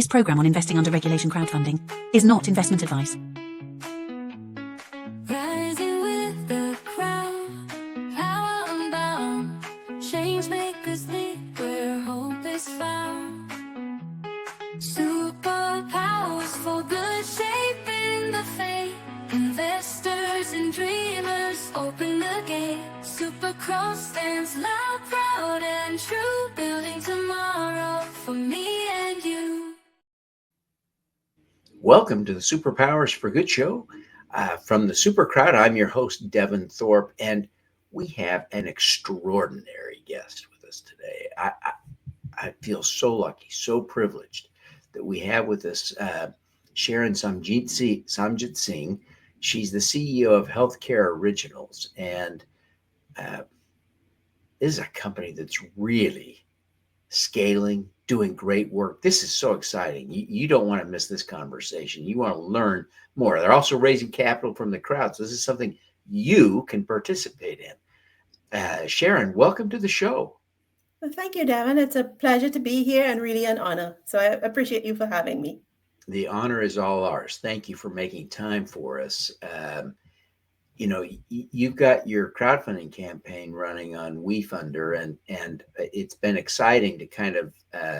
This program on investing under regulation crowdfunding is not investment advice. Rising with the crowd, power unbound, change makers lead where hope is found. Superpowers for good, shaping the fate. Investors and dreamers open the gate. Supercross stands loud, proud and true, building tomorrow for me and you. Welcome to the Superpowers for Good show. From the Super Crowd, I'm your host, Devin Thorpe, and we have an extraordinary guest with us today. I feel so lucky, so privileged that we have with us Sharon Samjitsingh. She's the CEO of Healthcare Originals, and this is a company that's really scaling, doing great work. This is so exciting. You don't want to miss this conversation. You want to learn more. They're also raising capital from the crowd. So this is something you can participate in. Sharon, welcome to the show. Well, thank you, Devin. It's a pleasure to be here and really an honor. So I appreciate you for having me. The honor is all ours. Thank you for making time for us. You've got your crowdfunding campaign running on Wefunder, and it's been exciting to kind of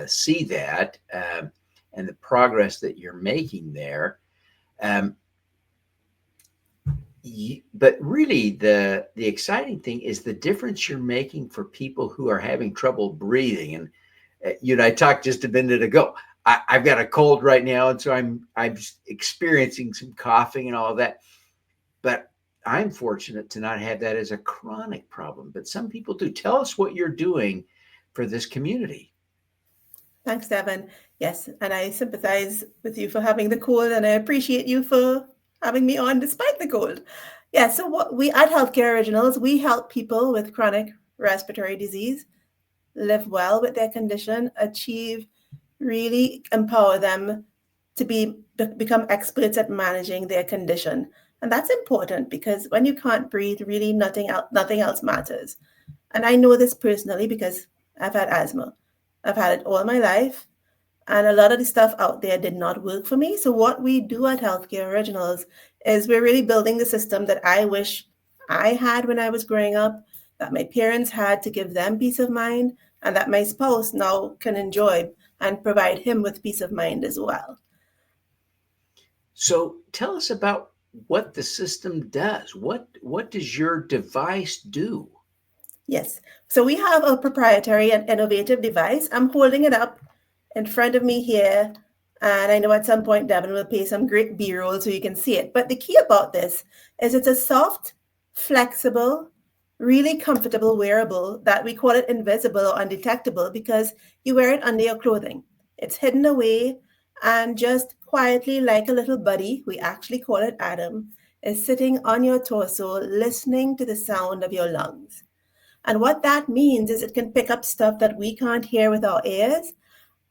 see that and the progress that you're making there. But really, the exciting thing is the difference you're making for people who are having trouble breathing. And I talked just a minute ago. I've got a cold right now, and so I'm experiencing some coughing and all of that. But I'm fortunate to not have that as a chronic problem, but some people do. Tell us what you're doing for this community. Thanks, Devin. Yes, and I sympathize with you for having the cold, and I appreciate you for having me on despite the cold. Yeah, so what we at Healthcare Originals, we help people with chronic respiratory disease live well with their condition, really empower them to become experts at managing their condition. And that's important because when you can't breathe, really nothing else matters. And I know this personally because I've had asthma. I've had it all my life. And a lot of the stuff out there did not work for me. So what we do at Healthcare Originals is we're really building the system that I wish I had when I was growing up, that my parents had to give them peace of mind, and that my spouse now can enjoy and provide him with peace of mind as well. So tell us about what the system does. What does your device do? Yes. So we have a proprietary and innovative device. I'm holding it up in front of me here. And I know at some point, Devin will play some great B-roll so you can see it. But the key about this is it's a soft, flexible, really comfortable wearable that we call it invisible or undetectable because you wear it under your clothing. It's hidden away and just quietly, like a little buddy, we actually call it Adam, is sitting on your torso, listening to the sound of your lungs. And what that means is it can pick up stuff that we can't hear with our ears,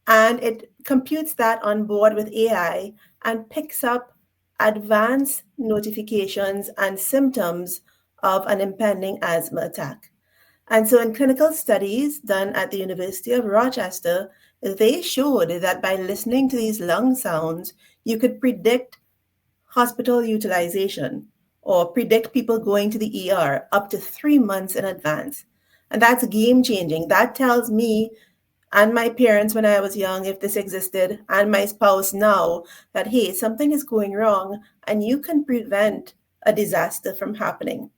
and it computes that on board with AI and picks up advanced notifications and symptoms of an impending asthma attack. And so in clinical studies done at the University of Rochester, they showed that by listening to these lung sounds, you could predict hospital utilization or predict people going to the ER up to 3 months in advance. And that's game changing. That tells me and my parents when I was young, if this existed, and my spouse now, that, hey, something is going wrong and you can prevent a disaster from happening.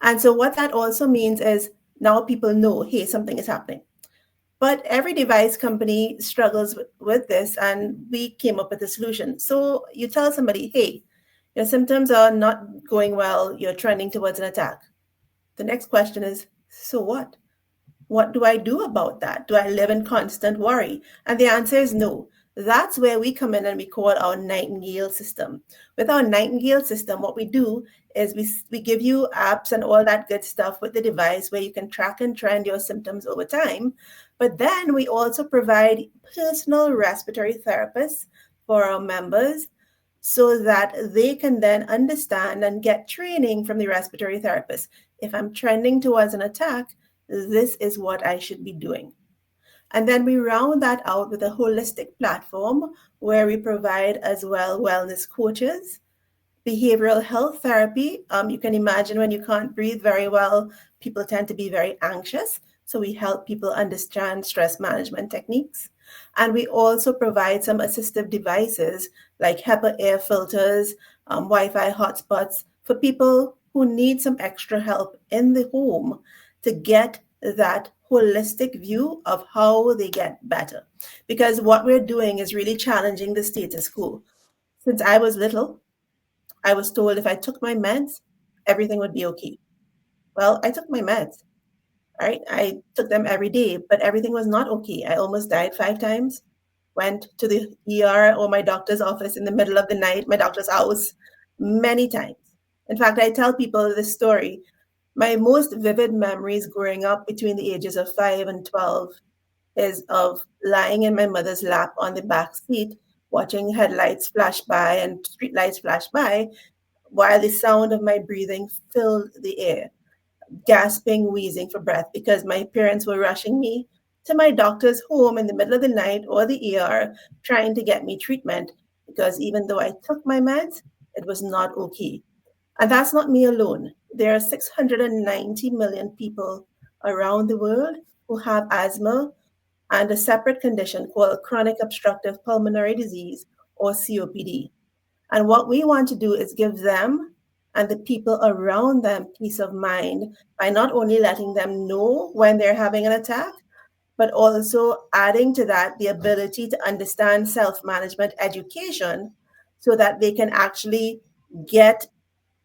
And so what that also means is now people know, hey, something is happening. But every device company struggles with this, and we came up with a solution. So you tell somebody, hey, your symptoms are not going well, you're trending towards an attack. The next question is, so what? What do I do about that? Do I live in constant worry? And the answer is no. That's where we come in and we call our Nightingale system. With our Nightingale system, what we do is we give you apps and all that good stuff with the device where you can track and trend your symptoms over time. But then we also provide personal respiratory therapists for our members so that they can then understand and get training from the respiratory therapist. If I'm trending towards an attack, this is what I should be doing. And then we round that out with a holistic platform where we provide as well wellness coaches, behavioral health therapy. You can imagine when you can't breathe very well, people tend to be very anxious. So we help people understand stress management techniques. And we also provide some assistive devices like HEPA air filters, Wi-Fi hotspots for people who need some extra help in the home to get that holistic view of how they get better. Because what we're doing is really challenging the status quo. Since I was little, I was told if I took my meds, everything would be okay. Well, I took my meds, right? I took them every day, but everything was not okay. I almost died 5 times, went to the ER or my doctor's office in the middle of the night, my doctor's house, many times. In fact, I tell people this story. My most vivid memories growing up between the ages of 5 and 12 is of lying in my mother's lap on the back seat, watching headlights flash by and street lights flash by, while the sound of my breathing filled the air, gasping, wheezing for breath because my parents were rushing me to my doctor's home in the middle of the night or the ER trying to get me treatment because even though I took my meds, it was not okay. And that's not me alone. There are 690 million people around the world who have asthma and a separate condition called chronic obstructive pulmonary disease or COPD. And what we want to do is give them and the people around them peace of mind by not only letting them know when they're having an attack, but also adding to that the ability to understand self-management education so that they can actually get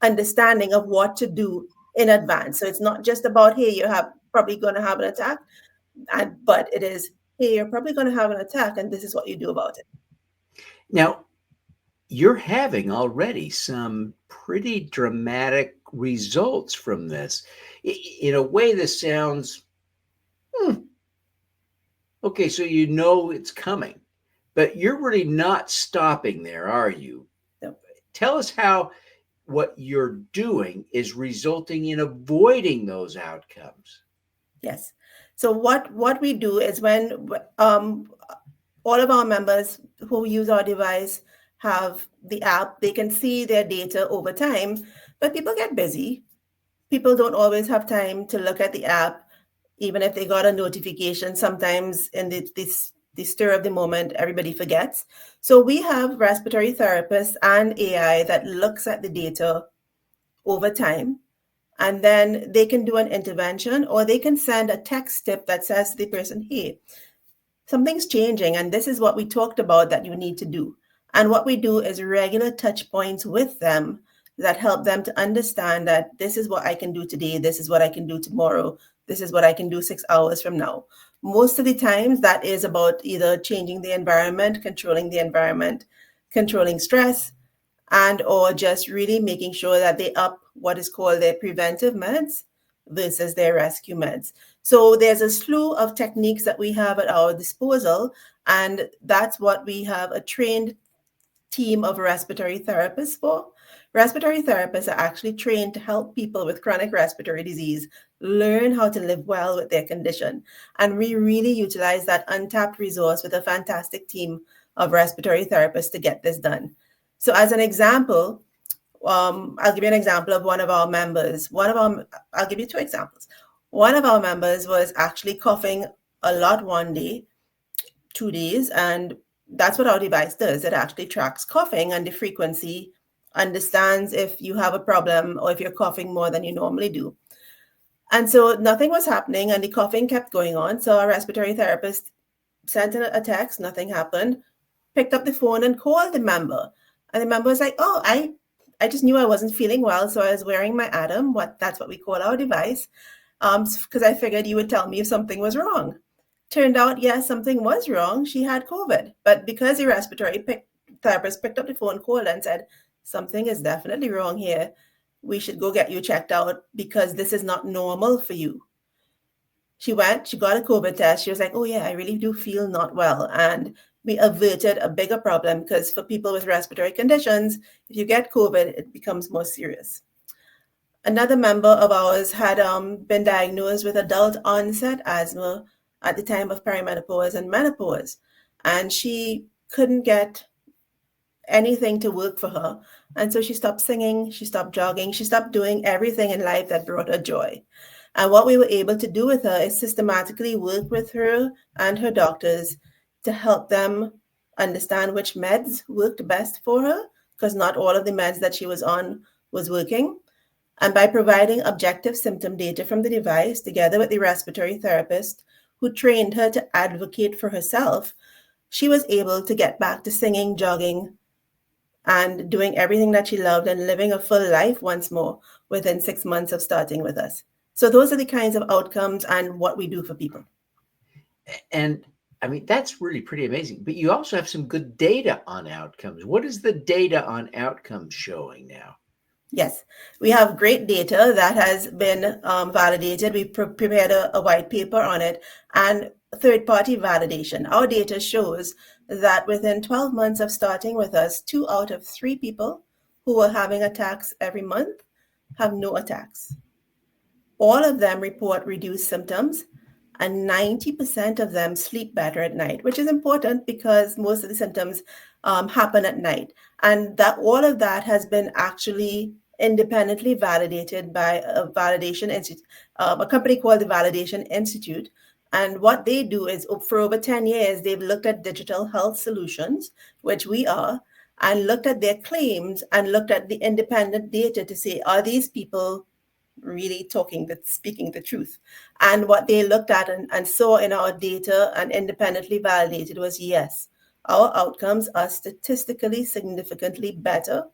understanding of what to do in advance. So it's not just about, hey, you're probably going to have an attack, but it is, hey, you're probably going to have an attack and this is what you do about it. Now, you're having already some pretty dramatic results from this. In a way, this sounds, okay, so you know it's coming, but you're really not stopping there, are you? No. Tell us how what you're doing is resulting in avoiding those outcomes. Yes. So what we do is when all of our members who use our device have the app, they can see their data over time, but people get busy. People don't always have time to look at the app, even if they got a notification. Sometimes in the stir of the moment, everybody forgets. So we have respiratory therapists and AI that looks at the data over time, and then they can do an intervention or they can send a text tip that says to the person, hey, something's changing and this is what we talked about that you need to do. And what we do is regular touch points with them that help them to understand that this is what I can do today, this is what I can do tomorrow, this is what I can do 6 hours from now. Most of the times that is about either changing the environment, controlling stress, and or just really making sure that they up what is called their preventive meds versus their rescue meds. So there's a slew of techniques that we have at our disposal, and that's what we have a trained team of respiratory therapists for. Respiratory therapists are actually trained to help people with chronic respiratory disease learn how to live well with their condition. And we really utilize that untapped resource with a fantastic team of respiratory therapists to get this done. So as an example, I'll give you an example of one of our members. I'll give you 2 examples. One of our members was actually coughing a lot one day, 2 days, and that's what our device does. It actually tracks coughing and the frequency, understands if you have a problem or if you're coughing more than you normally do. And so nothing was happening and the coughing kept going on. So our respiratory therapist sent in a text, nothing happened, picked up the phone and called the member. And the member was like, oh, I just knew I wasn't feeling well, so I was wearing my Atom, that's what we call our device, because I figured you would tell me if something was wrong. Turned out, yes, something was wrong. She had COVID. But because the respiratory therapist picked up the phone, called and said, something is definitely wrong here. We should go get you checked out because this is not normal for you. She went, she got a COVID test. She was like, oh yeah, I really do feel not well. And we averted a bigger problem because for people with respiratory conditions, if you get COVID, it becomes more serious. Another member of ours had been diagnosed with adult onset asthma at the time of perimenopause and menopause. And she couldn't get anything to work for her. And so she stopped singing, she stopped jogging, she stopped doing everything in life that brought her joy. And what we were able to do with her is systematically work with her and her doctors to help them understand which meds worked best for her, because not all of the meds that she was on was working. And by providing objective symptom data from the device, together with the respiratory therapist who trained her to advocate for herself, she was able to get back to singing, jogging, and doing everything that she loved and living a full life once more within 6 months of starting with us. So those are the kinds of outcomes and what we do for people. And I mean, that's really pretty amazing. But you also have some good data on outcomes. What is the data on outcomes showing now? Yes, we have great data that has been validated. We prepared a white paper on it and third-party validation. Our data shows that within 12 months of starting with us, 2 out of 3 people who were having attacks every month have no attacks. All of them report reduced symptoms, and 90% of them sleep better at night, which is important because most of the symptoms happen at night. And that all of that has been actually independently validated by a validation institute, a company called the Validation Institute. And what they do is, for over 10 years, they've looked at digital health solutions, which we are, and looked at their claims and looked at the independent data to say, are these people really speaking the truth? And what they looked at and saw in our data and independently validated was, yes, our outcomes are statistically significantly better,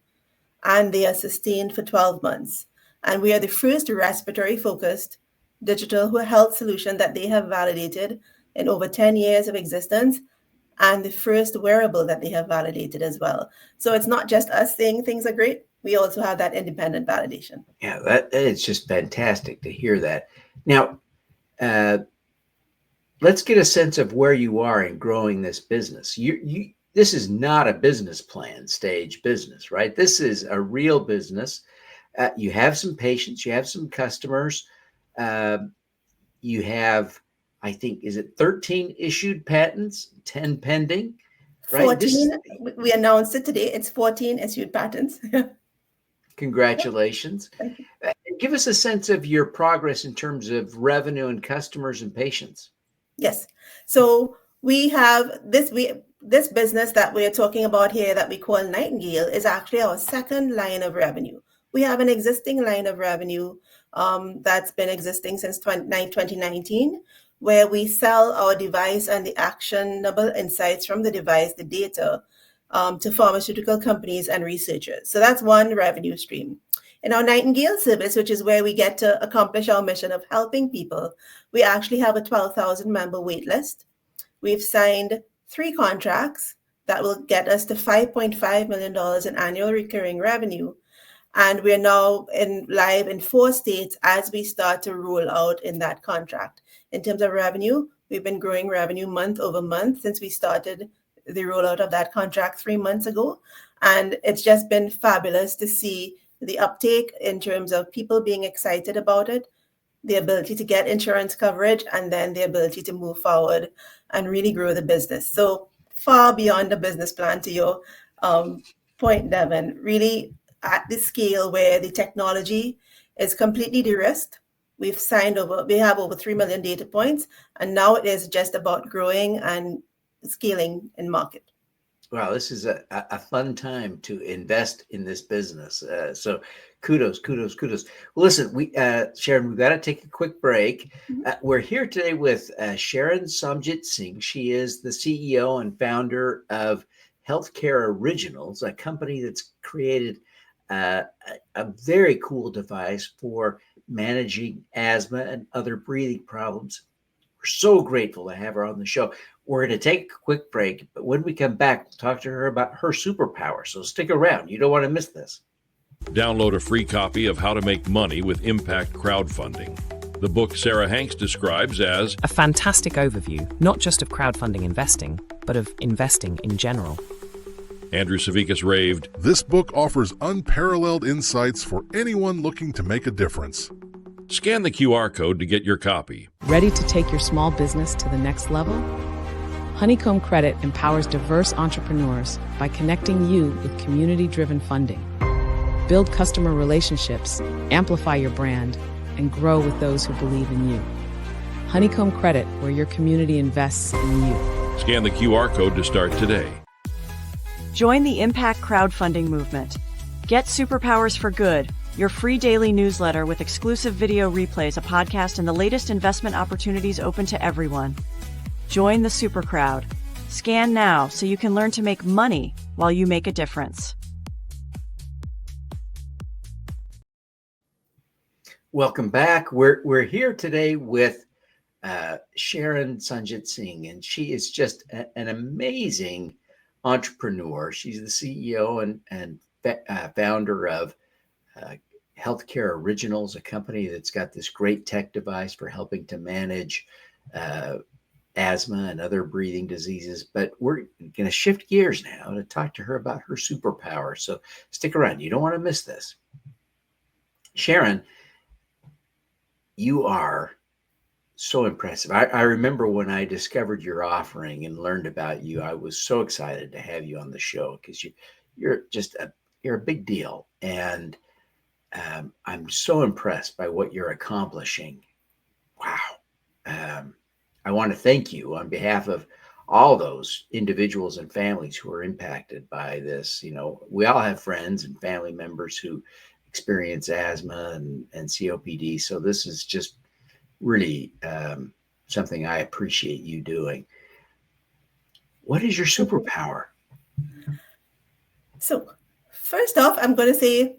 and they are sustained for 12 months. And we are the first respiratory-focused digital health solution that they have validated in over 10 years of existence, and the first wearable that they have validated as well. So it's not just us saying things are great. We also have that independent validation. Yeah, that it's just fantastic to hear that. Now, let's get a sense of where you are in growing this business. This is not a business plan stage business, right? This is a real business. You have some patients, you have some customers. You have, I think, is it 13 issued patents, 10 pending? Right? 14, we announced it today. It's 14 issued patents. Congratulations. Thank you. Give us a sense of your progress in terms of revenue and customers and patients. Yes. So we have this business that we're talking about here that we call Nightingale is actually our second line of revenue. We have an existing line of revenue that's been existing since 2019, where we sell our device and the actionable insights from the device, the data, to pharmaceutical companies and researchers. So that's one revenue stream. In our Nightingale service, which is where we get to accomplish our mission of helping people, we actually have a 12,000 member wait list. We've signed 3 contracts that will get us to $5.5 million in annual recurring revenue. And we're now live in 4 states as we start to roll out in that contract. In terms of revenue, we've been growing revenue month over month since we started the rollout of that contract 3 months ago. And it's just been fabulous to see the uptake in terms of people being excited about it, the ability to get insurance coverage, and then the ability to move forward and really grow the business. So far beyond the business plan, to your point, Devin, really at the scale where the technology is completely de-risked. We have over 3 million data points, and now it is just about growing and scaling in market. Wow, this is a fun time to invest in this business. So kudos. Well, listen, Sharon, we've got to take a quick break. We're here today with Sharon Samjitsingh. She is the CEO and founder of Healthcare Originals, a company that's created a very cool device for managing asthma and other breathing problems. We're so grateful to have her on the show. We're going to take a quick break, but when we come back, we'll talk to her about her superpower. So stick around. You don't want to miss this. Download a free copy of How to Make Money with Impact Crowdfunding, the book Sarah Hanks describes as a fantastic overview, not just of crowdfunding investing, but of investing in general. Andrew Savickas raved, "This book offers unparalleled insights for anyone looking to make a difference." Scan the QR code to get your copy. Ready to take your small business to the next level? Honeycomb Credit empowers diverse entrepreneurs by connecting you with community-driven funding. Build customer relationships, amplify your brand, and grow with those who believe in you. Honeycomb Credit, where your community invests in you. Scan the QR code to start today. Join the Impact Crowdfunding movement. Get Superpowers for Good, your free daily newsletter with exclusive video replays, a podcast, and the latest investment opportunities open to everyone. Join the super crowd. Scan now so you can learn to make money while you make a difference. Welcome back. We're here today with Sharon Samjitsingh, and she is just an amazing entrepreneur. She's the CEO and founder of Healthcare Originals, a company that's got this great tech device for helping to manage asthma and other breathing diseases. But we're going to shift gears now to talk to her about her superpower. So stick around. You don't want to miss this. Sharon, you are so impressive. I remember when I discovered your offering and learned about you, I was so excited to have you on the show because you're a big deal. And I'm so impressed by what you're accomplishing. Wow. I want to thank you on behalf of all those individuals and families who are impacted by this. You know, we all have friends and family members who experience asthma and COPD. So this is just really something I appreciate you doing. What is your superpower? So first off, I'm going to say,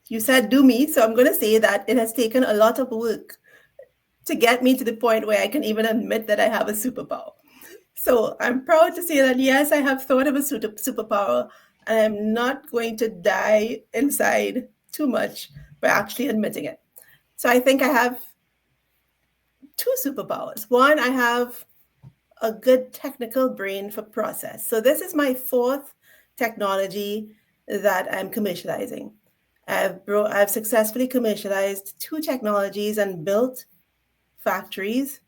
you said do me. So I'm going to say that it has taken a lot of work to get me to the point where I can even admit that I have a superpower. So I'm proud to say that, yes, I have thought of a superpower, and I'm not going to die inside too much by actually admitting it. So I think I have two superpowers. One, I have a good technical brain for process. So this is my fourth technology that I'm commercializing. I've successfully commercialized two technologies and built factories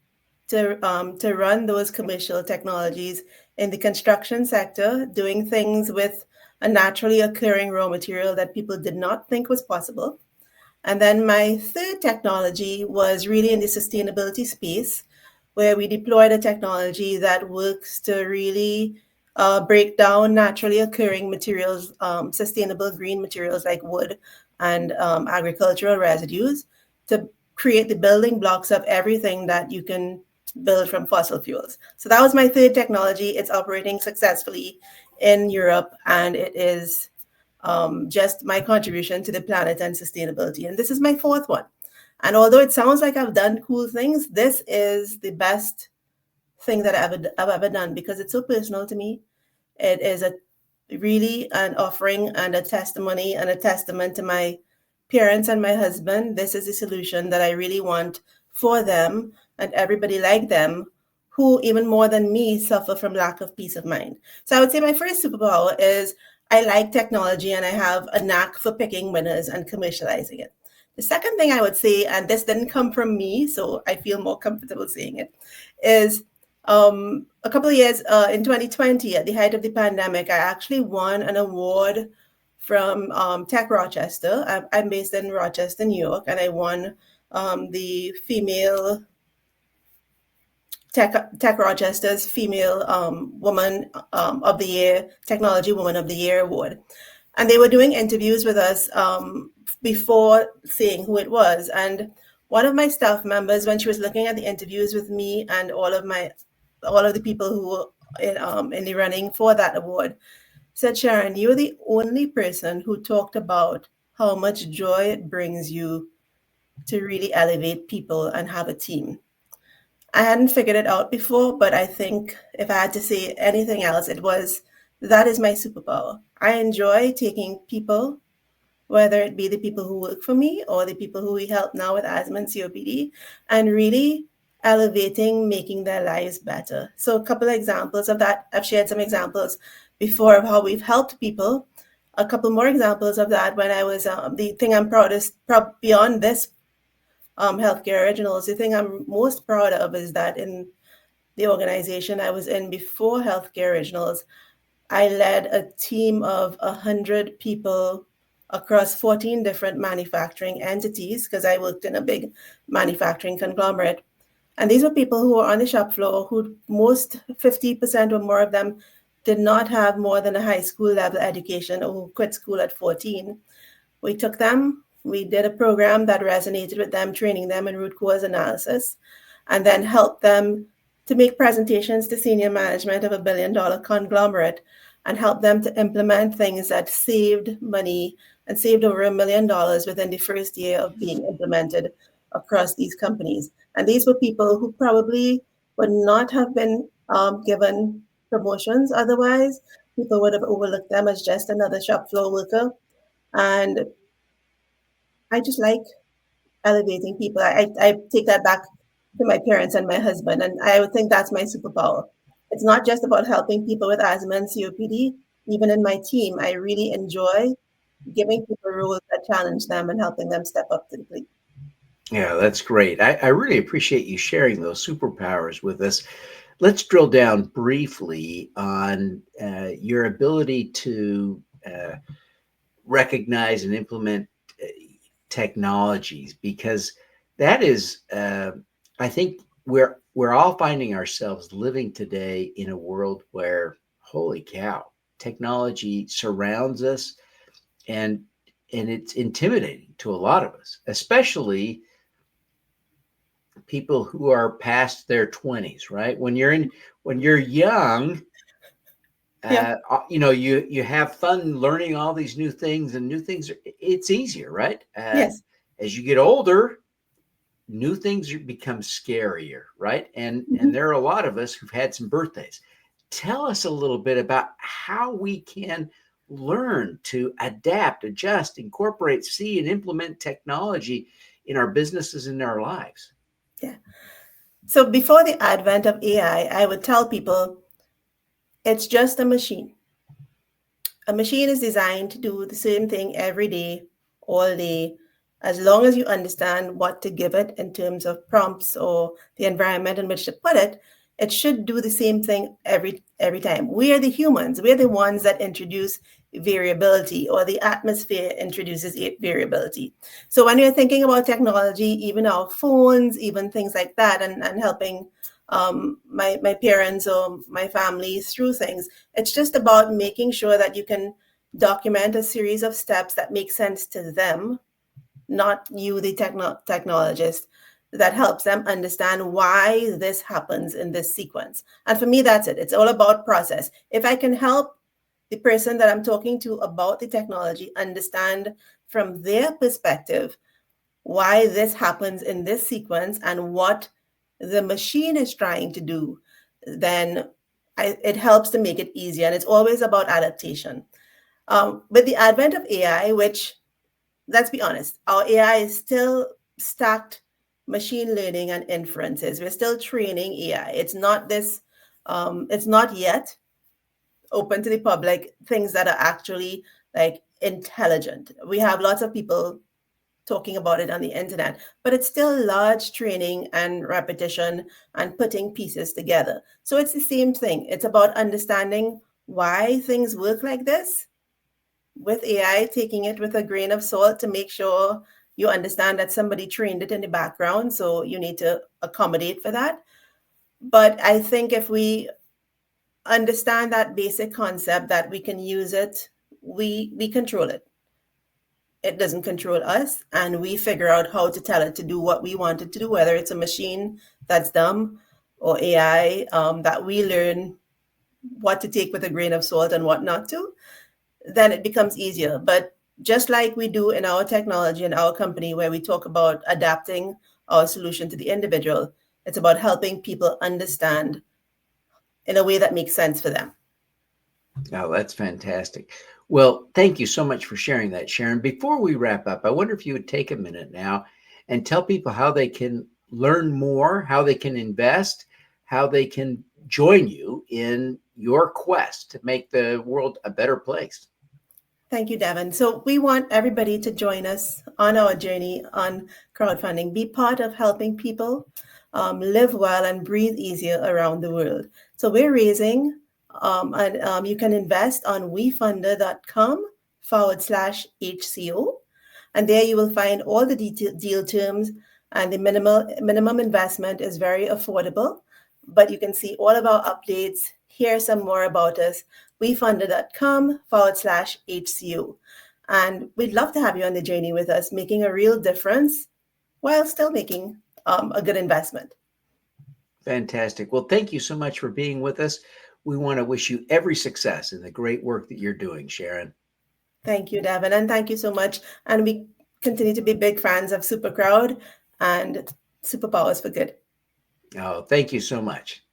to run those commercial technologies in the construction sector, doing things with a naturally occurring raw material that people did not think was possible. And then my third technology was really in the sustainability space, where we deployed a technology that works to really break down naturally occurring materials, sustainable green materials like wood and agricultural residues, to create the building blocks of everything that you can build from fossil fuels. So that was my third technology. It's operating successfully in Europe, and it is just my contribution to the planet and sustainability. And this is my fourth one. And although it sounds like I've done cool things, this is the best thing that I've ever done because it's so personal to me. It is really an offering and a testimony and a testament to my parents and my husband. This is the solution that I really want for them and everybody like them who, even more than me, suffer from lack of peace of mind. So I would say my first superpower is I like technology and I have a knack for picking winners and commercializing it. The second thing I would say, and this didn't come from me, so I feel more comfortable saying it, is a couple of years in 2020, at the height of the pandemic, I actually won an award from Tech Rochester. I'm based in Rochester, New York, and I won the female Tech Rochester's Female Woman of the Year, Technology Woman of the Year Award. And they were doing interviews with us before saying who it was. And one of my staff members, when she was looking at the interviews with me and all of the people who were in the running for that award, said, "Sharon, you're the only person who talked about how much joy it brings you to really elevate people and have a team." I hadn't figured it out before, but I think if I had to say anything else, it was, that is my superpower. I enjoy taking people, whether it be the people who work for me or the people who we help now with asthma and COPD, and really elevating, making their lives better. So a couple of examples of that. I've shared some examples before of how we've helped people. A couple more examples of that when I was, the thing I'm proudest, beyond this Healthcare Originals, the thing I'm most proud of is that in the organization I was in before Healthcare Originals, I led a team of 100 people across 14 different manufacturing entities because I worked in a big manufacturing conglomerate. And these were people who were on the shop floor, who most 50% or more of them did not have more than a high school level education or who quit school at 14. We took them, we did a program that resonated with them, training them in root cause analysis, and then helped them to make presentations to senior management of $1 billion conglomerate and help them to implement things that saved money and saved over $1 million within the first year of being implemented across these companies. And these were people who probably would not have been given promotions otherwise. People would have overlooked them as just another shop floor worker. And I just like elevating people. I take that back to my parents and my husband, and I would think that's my superpower. It's not just about helping people with asthma and COPD. Even in my team, I really enjoy giving people roles that challenge them and helping them step up to the plate. Yeah, that's great. I really appreciate you sharing those superpowers with us. Let's drill down briefly on your ability to recognize and implement technologies, because that is, I think we're all finding ourselves living today in a world where, holy cow, technology surrounds us, and it's intimidating to a lot of us, especially people who are past their 20s, right? When you're young, Yeah. you have fun learning all these new things, and new things, it's easier, right? Yes. As you get older, new things become scarier, right? And there are a lot of us who've had some birthdays. Tell us a little bit about how we can learn to adapt, adjust, incorporate, see, and implement technology in our businesses and our lives. Yeah. So before the advent of AI, I would tell people it's just a machine. A machine is designed to do the same thing every day, all day, as long as you understand what to give it in terms of prompts or the environment in which to put it. It should do the same thing every time. We are the humans. We're the ones that introduce variability, or the atmosphere introduces variability. So when you're thinking about technology, even our phones, even things like that, and helping my parents or my family through things, it's just about making sure that you can document a series of steps that make sense to them, not you, the technologist, that helps them understand why this happens in this sequence. And for me, that's it. It's all about process. If I can help the person that I'm talking to about the technology understand from their perspective why this happens in this sequence and what the machine is trying to do, then it helps to make it easier. And it's always about adaptation. With the advent of AI, which, let's be honest, our AI is still stacked machine learning and inferences. We're still training AI. It's not it's not yet open to the public, things that are actually like intelligent. We have lots of people talking about it on the internet, but it's still large training and repetition and putting pieces together. So it's the same thing. It's about understanding why things work like this, with AI, taking it with a grain of salt to make sure you understand that somebody trained it in the background. So you need to accommodate for that. But I think if we understand that basic concept that we can use it, we control it. It doesn't control us, and we figure out how to tell it to do what we want it to do, whether it's a machine that's dumb or AI that we learn what to take with a grain of salt and what not to, then it becomes easier. But just like we do in our technology in our company, where we talk about adapting our solution to the individual, it's about helping people understand in a way that makes sense for them. Oh, that's fantastic. Well, thank you so much for sharing that, Sharon. Before we wrap up, I wonder if you would take a minute now and tell people how they can learn more, how they can invest, how they can join you in your quest to make the world a better place. Thank you, Devin. So we want everybody to join us on our journey on crowdfunding. Be part of helping people live well and breathe easier around the world. So we're raising, and you can invest on wefunder.com/HCO. And there you will find all the deal terms, and the minimum investment is very affordable. But you can see all of our updates, hear some more about us, wefunder.com/HCO. And we'd love to have you on the journey with us, making a real difference while still making a good investment. Fantastic. Well, thank you so much for being with us. We want to wish you every success in the great work that you're doing, Sharon. Thank you, Devin, and thank you so much. And we continue to be big fans of Supercrowd and Superpowers for Good. Oh, thank you so much.